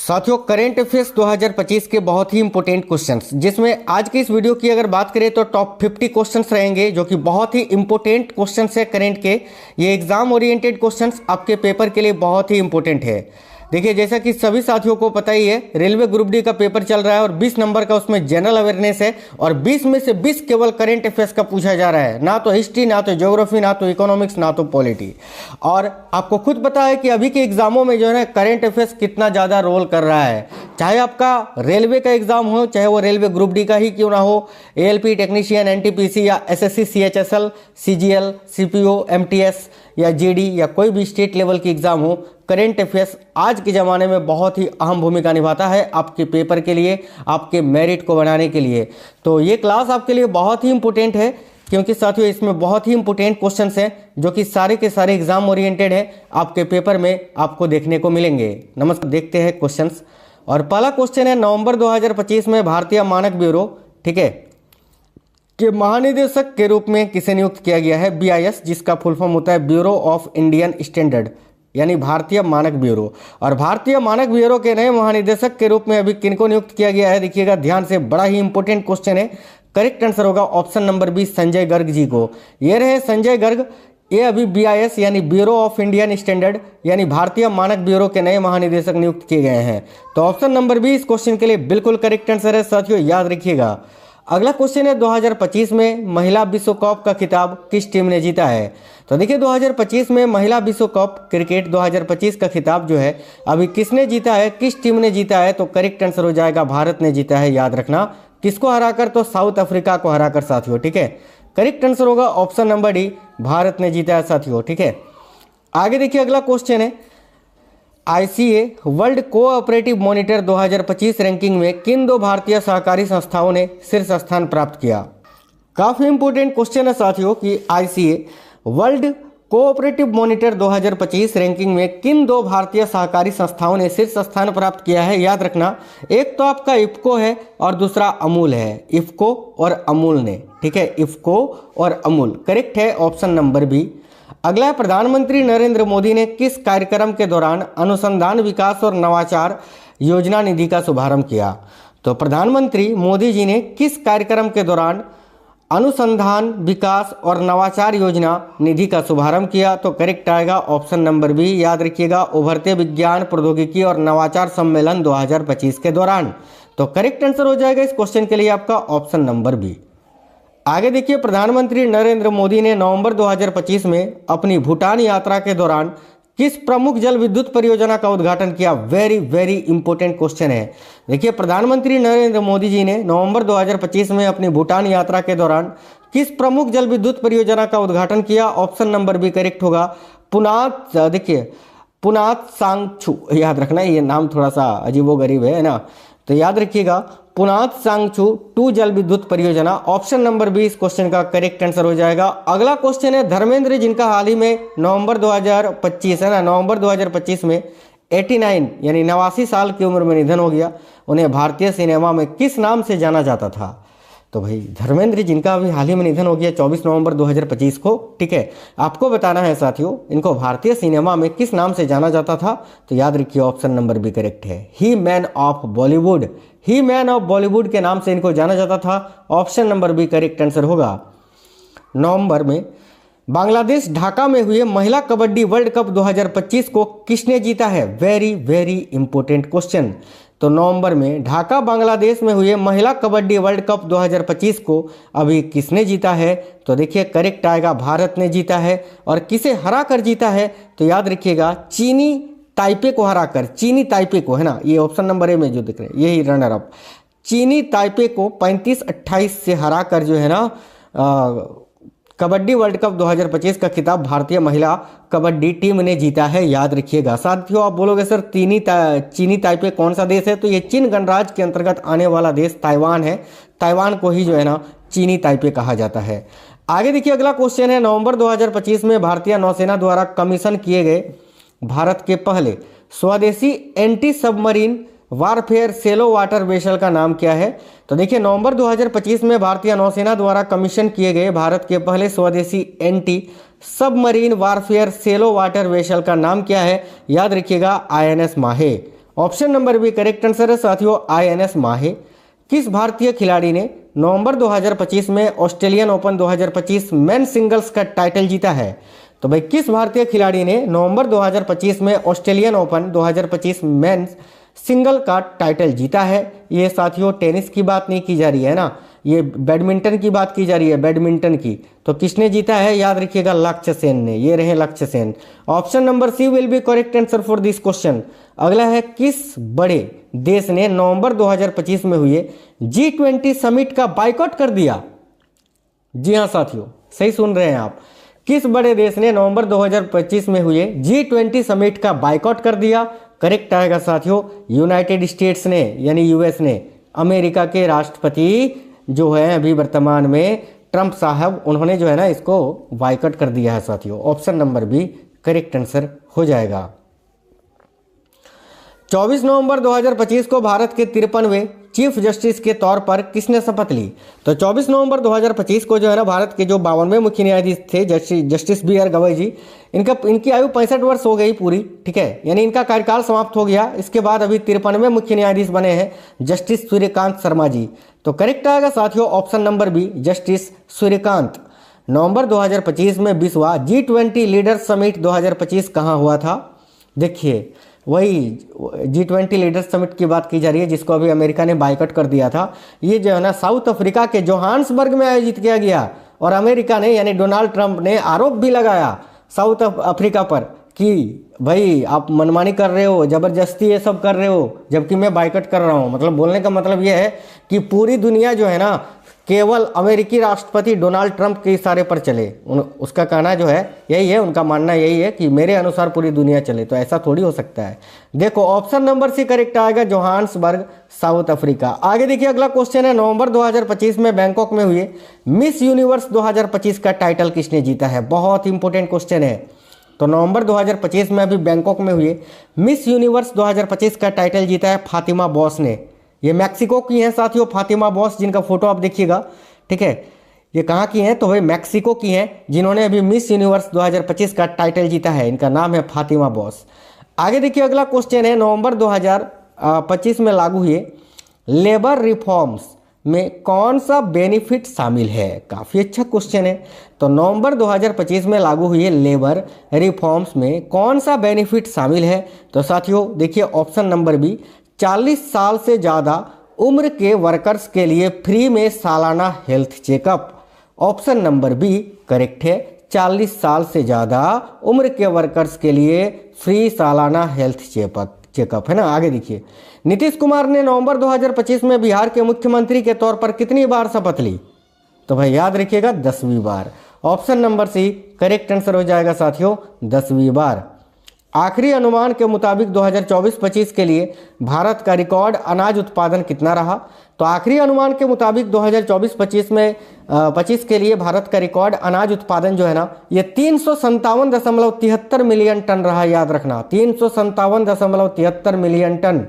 साथियों, current affairs 2025 के बहुत ही इंपॉर्टेंट क्वेश्चंस, जिसमें आज की इस वीडियो की अगर बात करें तो टॉप 50 क्वेश्चंस रहेंगे जो कि बहुत ही इंपॉर्टेंट क्वेश्चंस है करेंट के। ये एग्जाम ओरिएंटेड क्वेश्चंस आपके पेपर के लिए बहुत ही इंपॉर्टेंट है। देखिए, जैसा कि सभी साथियों को पता ही है, रेलवे ग्रुप डी का पेपर चल रहा है और 20 नंबर का उसमें जनरल अवेयरनेस है और 20 में से 20 केवल करेंट अफेयर्स का पूछा जा रहा है, ना तो हिस्ट्री, ना तो ज्योग्राफी, ना तो इकोनॉमिक्स, ना तो पॉलिटी। और आपको खुद पता है कि अभी के एग्जामों में जो है करेंट अफेयर्स कितना ज़्यादा रोल कर रहा है। चाहे आपका रेलवे का एग्जाम हो, चाहे वो रेलवे ग्रुप डी का ही क्यों ना हो, एएलपी टेक्नीशियन, एनटीपीसी या SSC, CHSL, CGL, CPO, MTS या जीडी या कोई भी स्टेट लेवल की एग्जाम हो, करेंट अफेयर्स आज के ज़माने में बहुत ही अहम भूमिका निभाता है आपके पेपर के लिए, आपके मेरिट को बढ़ाने के लिए। तो ये क्लास आपके लिए बहुत ही इंपॉर्टेंट है, क्योंकि साथियों इसमें बहुत ही इंपॉर्टेंट क्वेश्चंस हैं जो कि सारे के सारे एग्जाम ओरिएंटेड है, आपके पेपर में आपको देखने को मिलेंगे। नमस्कार, देखते हैं क्वेश्चंस। और पहला क्वेश्चन है, नवंबर 2025 में भारतीय मानक ब्यूरो, ठीक है, के महानिदेशक के रूप में किसे नियुक्त किया गया है? बीआईएस, जिसका फुल फॉर्म होता है ब्यूरो ऑफ इंडियन स्टैंडर्ड, यानी भारतीय मानक ब्यूरो। और भारतीय मानक ब्यूरो के नए महानिदेशक के रूप में अभी किनको नियुक्त किया गया है? देखिएगा ध्यान से, बड़ा ही इंपॉर्टेंट क्वेश्चन है। करेक्ट आंसर होगा option number B, Sanjay Garg ji को। ये रहे संजय गर्ग, ये अभी बीआईएस यानी ब्यूरो ऑफ इंडियन स्टैंडर्ड यानी भारतीय मानक ब्यूरो के नए महानिदेशक नियुक्त किए गए हैं। तो ऑप्शन नंबर बी इस क्वेश्चन के लिए बिल्कुल करेक्ट आंसर है साथियों, याद रखिएगा। अगला क्वेश्चन है, 2025 में महिला विश्व कप का खिताब किस टीम ने जीता है? तो देखिए, 2025 में महिला विश्व कप क्रिकेट 2025 का खिताब जो है अभी किसने जीता है, किस टीम ने जीता है? तो करेक्ट आंसर हो जाएगा भारत ने जीता है, याद रखना। किसको हराकर? तो साउथ अफ्रीका को हराकर साथियों, ठीक है। करेक्ट आंसर होगा ऑप्शन नंबर डी, भारत ने जीता है साथियों, ठीक है। आगे देखिए, अगला क्वेश्चन है, ICA world cooperative monitor 2025 ranking में किन दो भारतीय सहकारी संस्थाओं ने शीर्ष स्थान प्राप्त किया? काफी इंपोर्टेंट क्वेश्चन है साथियों कि ICA world cooperative monitor 2025 ranking में किन दो भारतीय सहकारी संस्थाओं ने शीर्ष स्थान प्राप्त किया है? याद रखना, एक तो आपका इफ्को है और दूसरा अमूल है। इफ्को और अमूल ने, ठीक है, इफ्को और अमूल। करेक्ट है ऑप्शन नंबर बी। अगला है, प्रधानमंत्री नरेंद्र मोदी ने किस कार्यक्रम के दौरान अनुसंधान, विकास और नवाचार योजना निधि का शुभारंभ किया? तो प्रधानमंत्री मोदी जी ने किस कार्यक्रम के दौरान अनुसंधान, विकास और नवाचार योजना निधि का शुभारंभ किया? तो करेक्ट आएगा ऑप्शन नंबर बी, याद रखिएगा, उभरते विज्ञान, प्रौद्योगिकी और नवाचार सम्मेलन 2025 के दौरान। तो करेक्ट आंसर हो जाएगा इस क्वेश्चन के लिए आपका ऑप्शन नंबर बी। आगे देखिए, प्रधानमंत्री नरेंद्र मोदी ने नवंबर 2025 में अपनी भूटान यात्रा के दौरान किस प्रमुख जल विद्युत परियोजना का उद्घाटन किया? वेरी वेरी इंपॉर्टेंट क्वेश्चन है। देखिए, प्रधानमंत्री नरेंद्र मोदी जी ने नवंबर 2025 में अपनी भूटान यात्रा के दौरान किस प्रमुख जल विद्युत परियोजना का उद्घाटन किया? ऑप्शन नंबर बी करेक्ट होगा, पुनात। देखिए, पुनात सांगछू, याद रखना, ये नाम थोड़ा सा अजीबोगरीब है ना, तो याद रखिएगा, पुनात सांगछू 2 जल विद्युत परियोजना। ऑप्शन नंबर बी इस क्वेश्चन का करेक्ट आंसर हो जाएगा। अगला क्वेश्चन है, धर्मेंद्र जिनका हाल ही में नवंबर 2025 है ना, नवंबर 2025 में 89 यानी 89 साल की उम्र में निधन हो गया। उन्हें भारतीय सिनेमा में किस नाम से जाना जाता था? तो भाई धर्मेंद्र जिनका अभी हाल ही में निधन हो गया 24 नवंबर 2025 को, ठीक है, आपको बताना है साथियों इनको भारतीय सिनेमा में किस नाम से जाना जाता था? तो याद रखिए ऑप्शन नंबर बी करेक्ट है, he man of Bollywood. He man of Bollywood के नाम से इनको जाना जाता था। Option number B correct answer होगा। नवंबर में बांग्लादेश ढाका में हुए महिला कबड्डी वर्ल्ड कप 2025 को किसने जीता है? Very very important question. तो नवंबर में ढाका बांग्लादेश में हुए महिला कबड्डी वर्ल्ड कप 2025 को अभी किसने जीता है? तो देखिए करेक्ट आएगा, भारत ने जीता है। और किसे हरा कर जीता है? तो याद रखिएगा, चीनी ताइपे को हराकर, चीनी ताइपे को, है ना, ये ऑप्शन नंबर ए में जो दिख रहे हैं यही रनर अप, चीनी ताइपे को 35-28 से हराकर जो है ना कबड्डी वर्ल्ड कप 2025 का खिताब भारतीय महिला कबड्डी टीम ने जीता है, याद रखिएगा। साथियों आप बोलोगे सर चीनी ताइपे कौन सा देश है? तो ये चीन गणराज्य के अंतर्गत आने वाला देश ताइवान है। ताइवान को ही जो है ना चीनी ताइपे कहा जाता है। आगे देखिए, अगला क्वेश्चन है, नवंबर 2025 में भारतीय नौसेना द्वारा कमीशन किए गए भारत के पहले स्वदेशी anti submarine warfare shallow water vessel का नाम क्या है? तो देखिए, नवंबर 2025 में भारतीय नौसेना द्वारा कमीशन किए गए भारत के पहले स्वदेशी anti submarine warfare shallow water vessel का नाम क्या है? याद रखिएगा, INS Mahe. Option number B correct answer है साथियों INS माहे। किस भारतीय खिलाड़ी ने नवंबर 2025 में ऑस्ट्रेलियन ओपन 2025 मेन सिंगल्स का टाइटल जीता है? तो भाई किस भारतीय खिलाड़ी ने नवंबर 2025 में ऑस्ट्रेलियन ओपन 2025 मेन सिंगल का टाइटल जीता है? ये साथियों टेनिस की बात नहीं की जा रही है ना, ये बैडमिंटन की बात की जा रही है, बैडमिंटन की। तो किसने जीता है? याद रखिएगा लक्ष्य सेन ने। ये रहे Lakshya Sen. Option number C will be correct answer for this question. अगला है किस बड़े देश ने नवंबर 2025 में हुए G20 समिट का बाइकआउट कर दिया? जी हाँ साथियों, सही सुन रहे हैं आप। किस बड़े देश ने नवंबर 2025 में हुए G20 समिट का बाइकआउट कर दिया? करेक्ट आएगा साथियों यूनाइटेड स्टेट्स ने, यानी यूएस ने। अमेरिका के राष्ट्रपति जो है अभी वर्तमान में ट्रंप साहब, उन्होंने जो है ना इसको बाइकआउट कर दिया है साथियों। Option number B correct answer हो जाएगा। 24 नवंबर 2025 को भारत के 53वें चीफ जस्टिस के तौर पर किसने शपथ ली? तो 24 नवंबर 2025 को जो है ना भारत के जो 52वें मुख्य न्यायाधीश थे जस्टिस BR गवई जी, इनकी आयु 65 वर्ष हो गई पूरी, ठीक है, यानी इनका कार्यकाल समाप्त हो गया। इसके बाद अभी 53वें मुख्य न्यायाधीश बने हैं जस्टिस सूर्यकांत शर्मा जी। तो करेक्ट आएगा साथियों option number B justice Surya Kant. नवंबर 2025 में 20वां G20 लीडर्स समिट 2025 कहाँ हुआ था? देखिए वही G20 लीडर्स समिट की बात की जा रही है जिसको अभी अमेरिका ने बाइकआउट कर दिया था। ये जो है ना साउथ अफ्रीका के जोहान्सबर्ग में आयोजित किया गया, और अमेरिका ने यानी डोनाल्ड ट्रंप ने आरोप भी लगाया साउथ अफ्रीका पर कि भाई आप मनमानी कर रहे हो, जबरदस्ती ये सब कर रहे हो, जबकि मैं बाइकआउट कर रहा हूँ। मतलब बोलने का मतलब ये है कि पूरी दुनिया जो है ना केवल अमेरिकी राष्ट्रपति डोनाल्ड ट्रंप के इशारे पर चले। उसका कहना जो है यही है, उनका मानना यही है कि मेरे अनुसार पूरी दुनिया चले। तो ऐसा थोड़ी हो सकता है। देखो ऑप्शन नंबर सी करेक्ट आएगा जोहान्सबर्ग साउथ अफ्रीका। आगे देखिए अगला क्वेश्चन है नवंबर 2025 में बैंकॉक में हुए मिस यूनिवर्स 2025 का टाइटल किसने जीता है? बहुत इंपॉर्टेंट क्वेश्चन है। तो नवंबर 2025 में अभी बैंकॉक में हुए मिस यूनिवर्स 2025 का टाइटल जीता है फातिमा बॉस ने। ये मैक्सिको की हैं साथियों फातिमा बॉस, जिनका फोटो आप देखिएगा, ठीक है। ये कहाँ की हैं? तो भाई मैक्सिको की हैं, जिन्होंने अभी मिस यूनिवर्स 2025 का टाइटल जीता है। इनका नाम है फातिमा बॉस। आगे देखिए अगला क्वेश्चन है नवंबर 2025 में लागू हुए लेबर रिफॉर्म्स में कौन सा बेनिफिट शामिल है? काफ़ी अच्छा क्वेश्चन है। तो नवंबर 2025 में लागू हुए लेबर रिफॉर्म्स में कौन सा बेनिफिट शामिल है? तो साथियों देखिए ऑप्शन नंबर बी 40 साल से ज़्यादा उम्र के वर्कर्स के लिए फ्री में सालाना health checkup. Option number B correct है, 40 साल से ज़्यादा उम्र के वर्कर्स के लिए फ्री सालाना हेल्थ चेकअप है ना। आगे देखिए नीतीश कुमार ने नवंबर 2025 में बिहार के मुख्यमंत्री के तौर पर कितनी बार शपथ ली? तो भाई याद रखिएगा 10वीं बार। Option number C correct answer हो जाएगा साथियों 10वीं बार। आखिरी अनुमान के मुताबिक 2024-25 के लिए भारत का रिकॉर्ड अनाज उत्पादन कितना रहा? तो आखिरी अनुमान के मुताबिक 2024-25 में 25 के लिए भारत का रिकॉर्ड अनाज उत्पादन जो है ना ये 357.73 मिलियन टन रहा। याद रखना 357.73 मिलियन टन।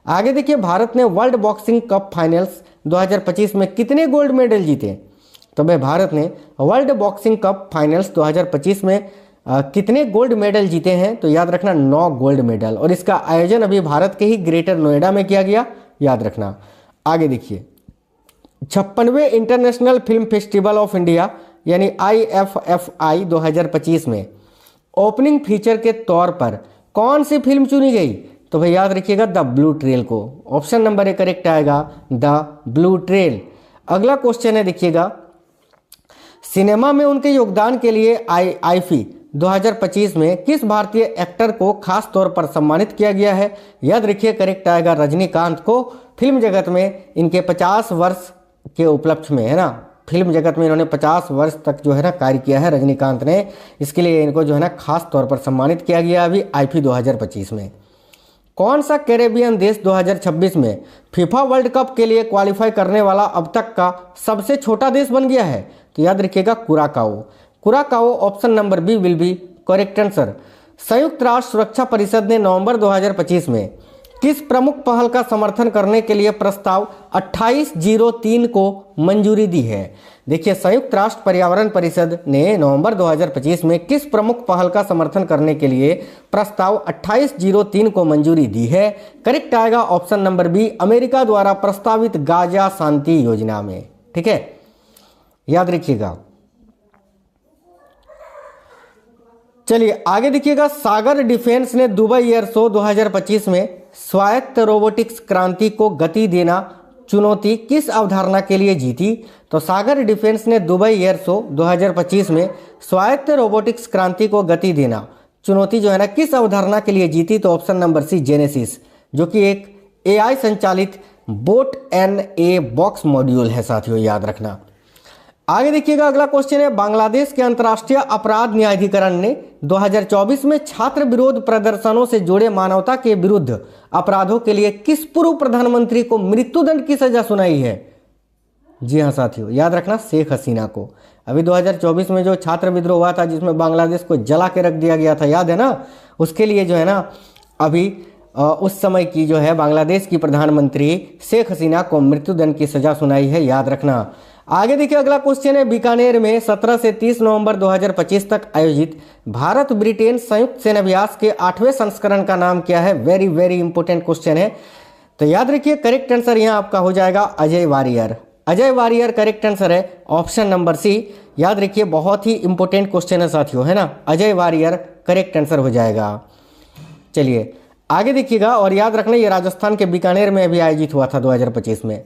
आगे देखिए भारत ने वर्ल्ड बॉक्सिंग कप फाइनल्स 2025 में कितने गोल्ड मेडल जीते? तो भाई भारत ने वर्ल्ड बॉक्सिंग कप फाइनल्स 2025 में कितने गोल्ड मेडल जीते हैं? तो याद रखना 9 गोल्ड मेडल, और इसका आयोजन अभी भारत के ही ग्रेटर नोएडा में किया गया। याद रखना। आगे देखिए 56वें international film festival of India यानी IFFI 2025 में ओपनिंग फीचर के तौर पर कौन सी फिल्म चुनी गई? तो भाई याद रखिएगा द ब्लू ट्रेल को। ऑप्शन नंबर ए करेक्ट आएगा द ब्लू ट्रेल। अगला क्वेश्चन है देखिएगा सिनेमा में उनके योगदान के लिए IIFI 2025 में किस भारतीय एक्टर को खास तौर पर सम्मानित किया गया है? याद रखिए करेक्ट आएगा रजनीकांत को। फिल्म जगत में इनके 50 वर्ष के उपलक्ष्य में है ना, फिल्म जगत में इन्होंने 50 वर्ष तक जो है ना कार्य किया है रजनीकांत ने, इसके लिए इनको जो है ना खास तौर पर सम्मानित किया गया अभी IIFI 2025 में। कौन सा कैरेबियन देश 2026 में फीफा वर्ल्ड कप के लिए क्वालिफाई करने वाला अब तक का सबसे छोटा देश बन गया है? तो याद रखिएगा Curacao. Option number B will be correct answer. संयुक्त राष्ट्र सुरक्षा परिषद ने नवंबर 2025 में किस प्रमुख पहल का समर्थन करने के लिए प्रस्ताव 2803 को मंजूरी दी है? देखिए, संयुक्त राष्ट्र पर्यावरण परिषद ने नवंबर 2025 में किस प्रमुख पहल का समर्थन करने के लिए प्रस्ताव 2803 को मंजूरी दी है? करेक्ट आएगा ऑप्शन नंबर बी, अमेरिका द्वारा प्रस्तावित गाजा शांति योजना में। ठीक है, याद रखिएगा। चलिए आगे देखिएगा, सागर डिफेंस ने दुबई एयर शो 2025 में स्वायत्त रोबोटिक्स क्रांति को गति देना चुनौती किस अवधारणा के लिए जीती? तो सागर डिफेंस ने दुबई एयर शो 2025 में स्वायत्त रोबोटिक्स क्रांति को गति देना चुनौती जो है ना किस अवधारणा के लिए जीती? तो ऑप्शन नंबर सी, जेनेसिस, जो कि एक एआई संचालित boat in a box module है साथियों, याद रखना। आगे देखिएगा, अगला क्वेश्चन है, बांग्लादेश के अंतर्राष्ट्रीय अपराध न्यायाधिकरण ने 2024 में छात्र विरोध प्रदर्शनों से जुड़े मानवता के विरुद्ध अपराधों के लिए किस पूर्व प्रधानमंत्री को मृत्युदंड की सजा सुनाई है? जी हाँ साथियों, याद रखना, शेख हसीना को। अभी 2024 में जो छात्र विद्रोह हुआ था जिसमें बांग्लादेश को जला के रख दिया गया था, याद है ना, उसके लिए जो है ना अभी उस समय की जो है बांग्लादेश की प्रधानमंत्री शेख हसीना को मृत्युदंड की सजा सुनाई है, याद रखना। आगे देखिए, अगला क्वेश्चन है, बीकानेर में 17 से 30 नवंबर 2025 तक आयोजित भारत ब्रिटेन संयुक्त सेनाभ्यास के 8वें संस्करण का नाम क्या है? वेरी वेरी इंपॉर्टेंट क्वेश्चन है, तो याद रखिए करेक्ट आंसर यहाँ आपका हो जाएगा Ajay warrior. Ajay warrior correct answer है, ऑप्शन नंबर सी। याद रखिए, बहुत ही इंपॉर्टेंट क्वेश्चन है साथियों, है ना, अजय वारियर करेक्ट आंसर हो जाएगा। चलिए आगे देखिएगा, और याद रखना ये राजस्थान के बीकानेर में भी आयोजित हुआ था 2025 में।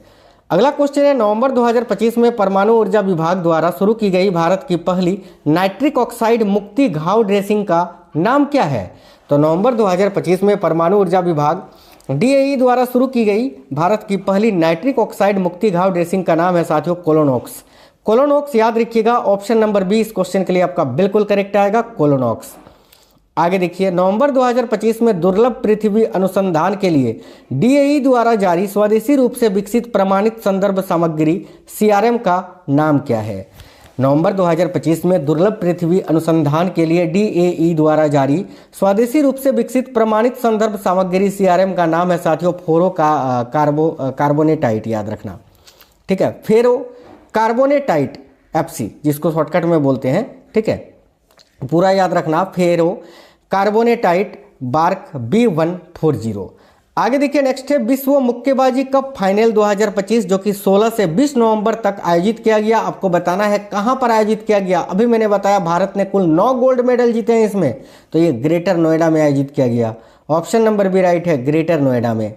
अगला क्वेश्चन है, नवंबर 2025 में परमाणु ऊर्जा विभाग द्वारा शुरू की गई भारत की पहली नाइट्रिक ऑक्साइड मुक्ति घाव ड्रेसिंग का नाम क्या है? तो नवंबर 2025 में परमाणु ऊर्जा विभाग डीएई द्वारा शुरू की गई भारत की पहली नाइट्रिक ऑक्साइड मुक्ति घाव ड्रेसिंग का नाम है साथियों कोलोनॉक्स। कोलोनॉक्स याद रखिएगा, ऑप्शन नंबर बी इस क्वेश्चन के लिए आपका बिल्कुल करेक्ट आएगा, कोलोनॉक्स। आगे देखिए, नवंबर 2025 में दुर्लभ पृथ्वी अनुसंधान के लिए डीएई द्वारा जारी स्वदेशी रूप से विकसित प्रमाणित संदर्भ सामग्री सीआरएम का नाम क्या है? नवंबर 2025 में दुर्लभ पृथ्वी अनुसंधान के लिए डीएई द्वारा जारी स्वदेशी रूप से विकसित प्रमाणित संदर्भ सामग्री सीआरएम का नाम है साथियों फेरो कार्बोनेटाइट, याद रखना। ठीक है, फेरो कार्बोनेटाइट एफसी, जिसको शॉर्टकट में बोलते हैं। ठीक है, पूरा याद रखना, फेरो कार्बोनेटाइट बार्क B140। आगे देखिए, नेक्स्ट है, विश्व मुक्केबाजी कप फाइनल 2025 जो कि 16 से 20 नवंबर तक आयोजित किया गया। आपको बताना है कहां पर आयोजित किया गया। अभी मैंने बताया भारत ने कुल 9 गोल्ड मेडल जीते हैं इसमें, तो ये ग्रेटर नोएडा में आयोजित किया गया। ऑप्शन नंबर बी राइट है, ग्रेटर नोएडा में।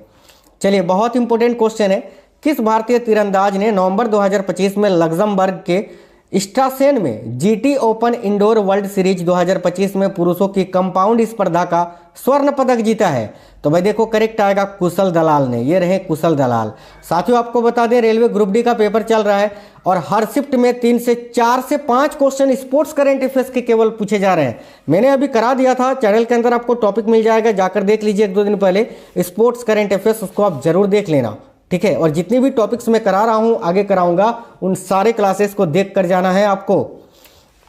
चलिए, बहुत इंपॉर्टेंट क्वेश्चन है, किस भारतीय तीरंदाज ने नवंबर 2025 में लग्जमबर्ग के स्ट्रासेन में GT open indoor world series 2025 में पुरुषों की कंपाउंड स्पर्धा का स्वर्ण पदक जीता है? तो भाई देखो करेक्ट आएगा कुशल दलाल ने, ये रहे कुशल दलाल। साथियों आपको बता दें, रेलवे ग्रुप डी का पेपर चल रहा है और हर शिफ्ट में 3 से 4 से 5 क्वेश्चन स्पोर्ट्स करंट अफेयर्स के केवल पूछे जा रहे हैं। मैंने अभी करा दिया था, चैनल के अंदर आपको टॉपिक मिल जाएगा, जाकर देख लीजिए 1-2 दिन पहले स्पोर्ट्स करंट अफेयर्स, उसको आप जरूर देख लेना। ठीक है, और जितनी भी टॉपिक्स मैं करा रहा हूं आगे कराऊंगा, उन सारे क्लासेस को देख कर जाना है आपको।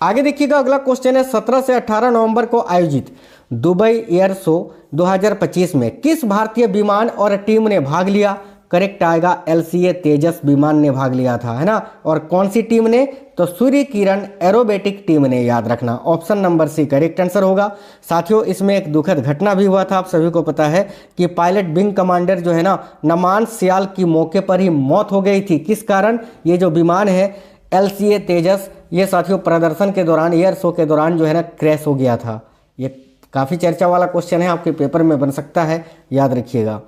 आगे देखिएगा, अगला क्वेश्चन है, 17 से 18 नवंबर को आयोजित दुबई एयर शो 2025 में किस भारतीय विमान और टीम ने भाग लिया? करेक्ट आएगा, LCA तेजस विमान ने भाग लिया था, है ना। और कौन सी टीम ने? तो सूर्य किरण एरोबेटिक टीम ने, याद रखना। Option number C correct answer होगा। साथियों इसमें एक दुखद घटना भी हुआ था, आप सभी को पता है कि पायलट विंग कमांडर जो है ना नमान सियाल की मौके पर ही मौत हो गई थी। किस कारण? ये जो विमान है LCA तेजस, ये साथियों प्रदर्शन के दौरान, एयर शो के दौरान जो है ना क्रैश हो गया था। ये काफ़ी चर्चा वाला क्वेश्चन है, आपके पेपर में बन सकता है, याद रखिएगा।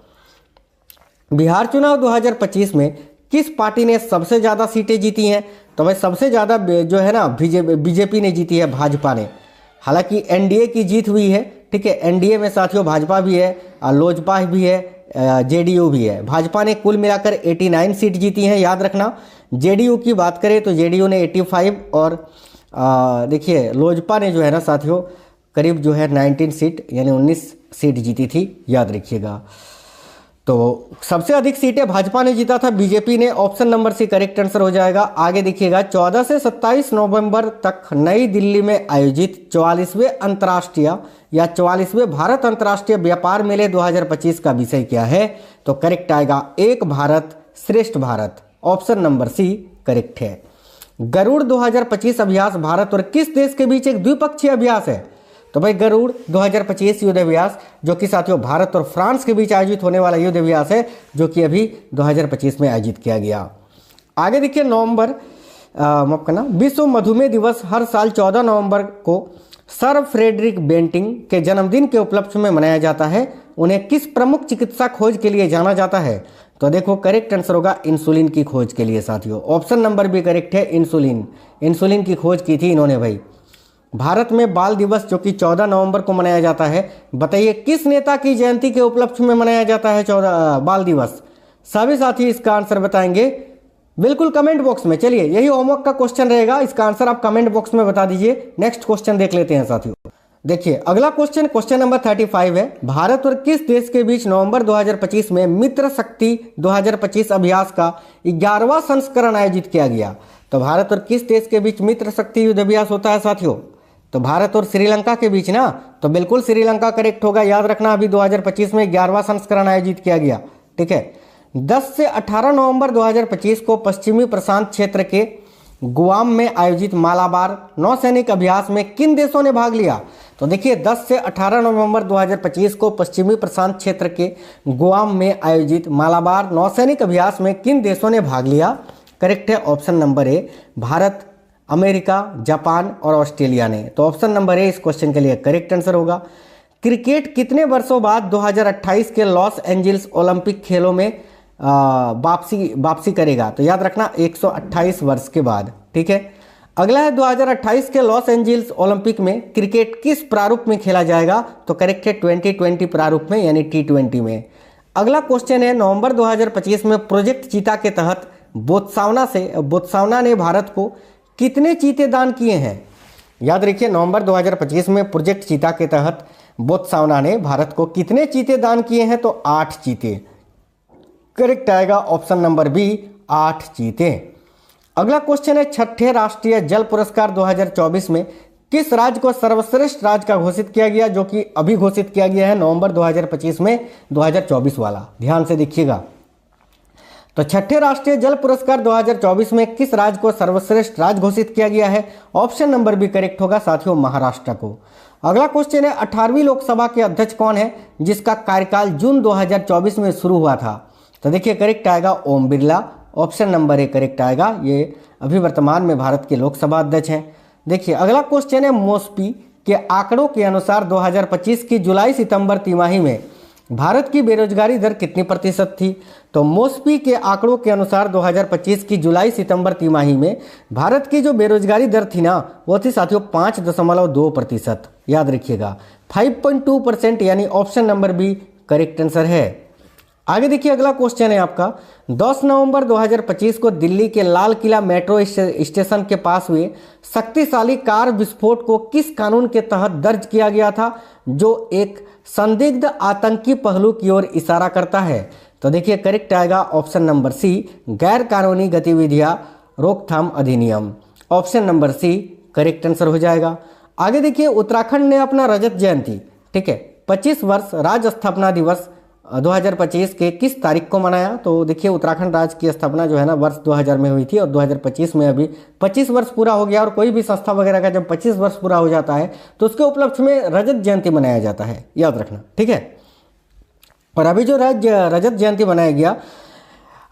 बिहार चुनाव 2025 में किस पार्टी ने सबसे ज़्यादा सीटें जीती हैं? तो भाई सबसे ज़्यादा जो है ना बीजेपी ने जीती है, भाजपा ने। हालांकि एनडीए की जीत हुई है, ठीक है, एनडीए में साथियों भाजपा भी है, लोजपा भी है, जेडीयू भी है। भाजपा ने कुल मिलाकर 89 सीट जीती हैं, याद रखना। जेडीयू की बात करें तो जेडीयू ने 85 और देखिए लोजपा ने जो है ना साथियों करीब जो है 19 सीट यानी 19 सीट जीती थी, याद रखिएगा। तो सबसे अधिक सीटें भाजपा ने जीता था, बीजेपी ने। Option number C correct answer हो जाएगा। आगे देखिएगा, 14 से 27 नवंबर तक नई दिल्ली में आयोजित 44वें अंतर्राष्ट्रीय या 44वें भारत अंतर्राष्ट्रीय व्यापार मेले 2025 का विषय क्या है? तो करेक्ट आएगा एक भारत श्रेष्ठ Bharat. Option number C correct है। गरुड़ 2025 अभ्यास भारत और किस देश के बीच एक द्विपक्षीय अभ्यास है? तो भाई गरुड़ 2025 युद्ध अभ्यास जो कि साथियों भारत और फ्रांस के बीच आयोजित होने वाला युद्ध अभ्यास है, जो कि अभी 2025 में आयोजित किया गया। आगे देखिए, नवंबर माफ करना, विश्व मधुमेह दिवस हर साल 14 नवंबर को सर फ्रेडरिक बेंटिंग के जन्मदिन के उपलक्ष्य में मनाया जाता है। उन्हें किस प्रमुख चिकित्सा खोज के लिए जाना जाता है? तो देखो करेक्ट आंसर होगा इंसुलिन की खोज के लिए साथियों। ऑप्शन नंबर भी करेक्ट है, इंसुलिन की खोज की थी इन्होंने भाई। भारत में बाल दिवस जो कि 14 नवंबर को मनाया जाता है, बताइए किस नेता की जयंती के उपलक्ष्य में मनाया जाता है 14 बाल दिवस? सभी साथी इसका आंसर बताएंगे बिल्कुल कमेंट बॉक्स में। चलिए, यही होमवर्क का क्वेश्चन रहेगा, इसका आंसर आप कमेंट बॉक्स में बता दीजिए। नेक्स्ट क्वेश्चन देख लेते हैं साथियों। देखिए अगला क्वेश्चन नंबर 35 है। भारत और किस देश के बीच नवंबर 2025 में मित्र शक्ति 2025 अभ्यास का 11वां संस्करण आयोजित किया गया? तो भारत और किस देश के बीच मित्र शक्ति युद्ध अभ्यास होता है साथियों? तो भारत और श्रीलंका के बीच ना, तो बिल्कुल श्रीलंका करेक्ट होगा। याद रखना, अभी 2025 में 11वां संस्करण आयोजित किया गया। ठीक है। 10 से 18 नवंबर 2025 को पश्चिमी प्रशांत क्षेत्र के गुआम में आयोजित मालाबार नौसैनिक अभ्यास में किन देशों ने भाग लिया? तो देखिए 10 से 18 नवंबर 2025 को पश्चिमी प्रशांत क्षेत्र के गुआम में आयोजित मालाबार नौसैनिक अभ्यास में किन देशों ने भाग लिया? करेक्ट है ऑप्शन नंबर ए, भारत, अमेरिका, जापान और ऑस्ट्रेलिया ने। तो ऑप्शन नंबर ए इस क्वेश्चन के लिए करेक्ट आंसर होगा। क्रिकेट कितने वर्षों बाद 2028 के लॉस एंजल्स ओलंपिक खेलों में वापसी करेगा? तो याद रखना 128 वर्ष के बाद। ठीक है। अगला है 2028 के लॉस एंजल्स ओलंपिक में क्रिकेट किस प्रारूप में खेला जाएगा? तो करेक्ट है 2020 प्रारूप में, यानी T20 में। अगला क्वेश्चन है, नवंबर 2025 में प्रोजेक्ट चीता के तहत बोत्सवाना ने भारत को कितने चीते दान किए हैं? याद रखिए, नवंबर 2025 में प्रोजेक्ट चीता के तहत बोत्सवाना ने भारत को कितने चीते दान किए हैं? तो 8 चीते। करेक्ट आएगा ऑप्शन नंबर बी, 8 चीते। अगला क्वेश्चन है, छठे राष्ट्रीय जल पुरस्कार 2024 में किस राज्य को सर्वश्रेष्ठ राज्य का घोषित किया गया? जो कि अभी घोषित किया गया है नवंबर 2025 में, 2024 वाला। ध्यान से देखिएगा। तो छठे राष्ट्रीय जल पुरस्कार 2024 में किस राज्य को सर्वश्रेष्ठ राज्य घोषित किया गया है? ऑप्शन नंबर भी करेक्ट होगा साथियों, महाराष्ट्र को। अगला क्वेश्चन है, 18वीं लोकसभा के अध्यक्ष कौन है जिसका कार्यकाल जून 2024 में शुरू हुआ था? तो देखिए करेक्ट आएगा Om Birla. Option number A correct आएगा, ये अभी वर्तमान में भारत के लोकसभा अध्यक्ष हैं। देखिए अगला क्वेश्चन है, मोस्पी के आंकड़ों के अनुसार 2025 की जुलाई सितंबर तिमाही में भारत की बेरोजगारी दर कितनी प्रतिशत थी? तो मोस्पी के आंकड़ों के अनुसार 2025 की जुलाई सितंबर तिमाही में भारत की जो बेरोजगारी दर थी ना, वो थी साथियों 5.2%। याद रखिएगा 5.2%, यानी option number B correct answer है। आगे देखिए अगला क्वेश्चन है आपका, 10 नवंबर 2025 को दिल्ली के लाल किला मेट्रो स्टेशन के पास हुए शक्तिशाली कार विस्फोट को किस कानून के तहत दर्ज किया गया था, जो एक संदिग्ध आतंकी पहलू की ओर इशारा करता है? तो देखिए करेक्ट आएगा ऑप्शन नंबर सी, गैर कानूनी गतिविधियां रोकथाम अधिनियम। Option number C correct answer हो जाएगा। आगे देखिए, उत्तराखंड ने अपना रजत जयंती, ठीक है, 25 वर्ष राज्य स्थापना दिवस 2025 के किस तारीख को मनाया? तो देखिए उत्तराखंड राज्य की स्थापना जो है ना वर्ष 2000 में हुई थी, और 2025 में अभी 25 वर्ष पूरा हो गया। और कोई भी संस्था वगैरह का जब 25 वर्ष पूरा हो जाता है तो उसके उपलक्ष्य में रजत जयंती मनाया जाता है, याद रखना। ठीक है। और अभी जो रजत जयंती मनाया गया,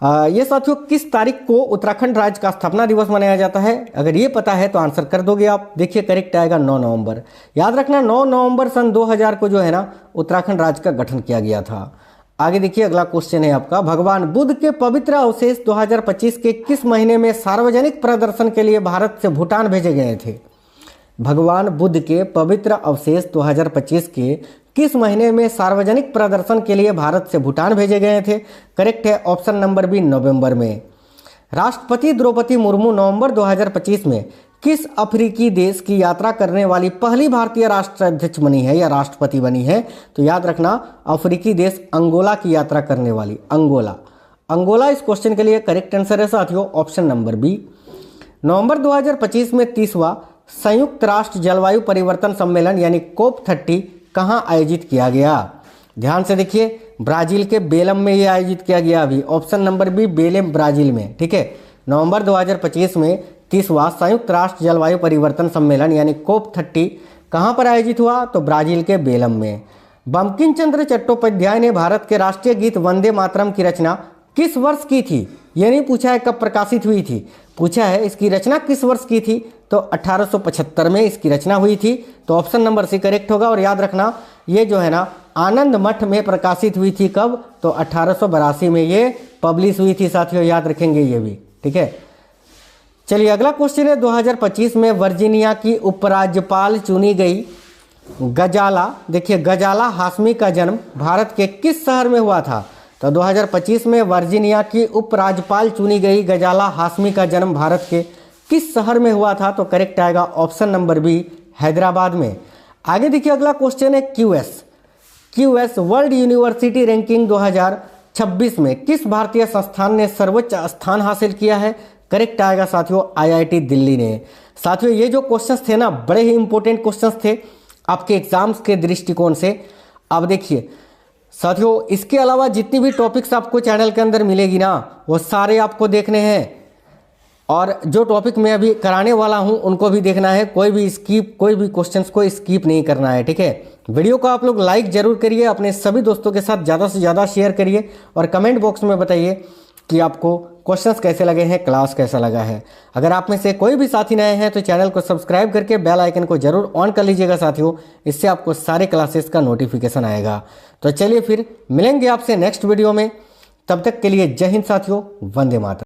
ये साथियों किस तारीख को उत्तराखंड राज्य का स्थापना दिवस मनाया जाता है? अगर ये पता है तो आंसर कर दोगे आप। देखिए करेक्ट आएगा 9 नवंबर। याद रखना 9 नवंबर सन 2000 को जो है ना उत्तराखंड राज्य का गठन किया गया था। आगे देखिए अगला क्वेश्चन है आपका, भगवान बुद्ध के पवित्र अवशेष 2025 के किस महीने में सार्वजनिक प्रदर्शन के लिए भारत से भूटान भेजे गए थे? भगवान बुद्ध के पवित्र अवशेष 2025 के किस महीने में सार्वजनिक प्रदर्शन के लिए भारत से भूटान भेजे गए थे? करेक्ट है ऑप्शन नंबर बी, नवंबर में। राष्ट्रपति द्रौपदी मुर्मू नवंबर 2025 में किस अफ्रीकी देश की यात्रा करने वाली पहली भारतीय राष्ट्राध्यक्ष बनी है या राष्ट्रपति बनी है? तो याद रखना, अफ्रीकी देश अंगोला की यात्रा करने वाली, अंगोला इस क्वेश्चन के लिए करेक्ट आंसर है साथियों, ऑप्शन नंबर बी। नवंबर 2025 में 30वां संयुक्त राष्ट्र जलवायु परिवर्तन सम्मेलन यानी COP30 कहां आयोजित किया गया? ध्यान से देखिए, ब्राजील के बेलम में यह आयोजित किया गया अभी, option number B Belum Brazil में। ठीक है, नवंबर 2025 में 30वां संयुक्त राष्ट्र जलवायु परिवर्तन सम्मेलन यानी COP30 कहां पर आयोजित हुआ? तो ब्राजील के बेलम में। बंकिम चंद्र चट्टोपाध्याय ने भारत के राष्ट्रीय गीत वंदे मातरम की रचना किस वर्ष की थी? ये नहीं पूछा है कब प्रकाशित हुई थी, पूछा है इसकी रचना किस वर्ष की थी? तो 1875 में इसकी रचना हुई थी, तो ऑप्शन नंबर सी करेक्ट होगा। और याद रखना, ये जो है ना आनंद मठ में प्रकाशित हुई थी, कब? तो 1882 में ये पब्लिश हुई थी साथियों, याद रखेंगे ये भी। ठीक है, चलिए अगला क्वेश्चन है, 2025 में वर्जीनिया की उपराज्यपाल चुनी गई गजाला, देखिए गजाला हाशमी का जन्म भारत के किस शहर में हुआ था? तो 2025 में वर्जीनिया की उपराज्यपाल चुनी गई गजाला हाशमी का जन्म भारत के किस शहर में हुआ था? तो करेक्ट आएगा ऑप्शन नंबर बी, हैदराबाद में। आगे देखिए अगला क्वेश्चन है, क्यूएस वर्ल्ड यूनिवर्सिटी रैंकिंग 2026 में किस भारतीय संस्थान ने सर्वोच्च स्थान हासिल किया है? करेक्ट आएगा साथियों, IIT दिल्ली ने। साथियों ये जो क्वेश्चंस थे ना, बड़े ही इंपॉर्टेंट क्वेश्चंस थे आपके एग्जाम्स के दृष्टिकोण से। अब देखिए साथियों, इसके अलावा जितनी भी टॉपिक्स आपको चैनल के अंदर मिलेगी ना, वो सारे आपको देखने हैं, और जो टॉपिक मैं अभी कराने वाला हूं उनको भी देखना है, कोई भी क्वेश्चंस को स्किप नहीं करना है। ठीक है, वीडियो को आप लोग लाइक जरूर करिए, अपने सभी दोस्तों के साथ ज़्यादा से ज़्यादा शेयर करिए, और कमेंट बॉक्स में बताइए कि आपको क्वेश्चंस कैसे लगे हैं, क्लास कैसा लगा है। अगर आप में से कोई भी साथी नए हैं तो चैनल को सब्सक्राइब करके बेल आइकन को जरूर ऑन कर लीजिएगा साथियों, इससे आपको सारे क्लासेस का नोटिफिकेशन आएगा। तो चलिए फिर मिलेंगे आपसे नेक्स्ट वीडियो में, तब तक के लिए जय हिंद साथियों, वंदे मातरम।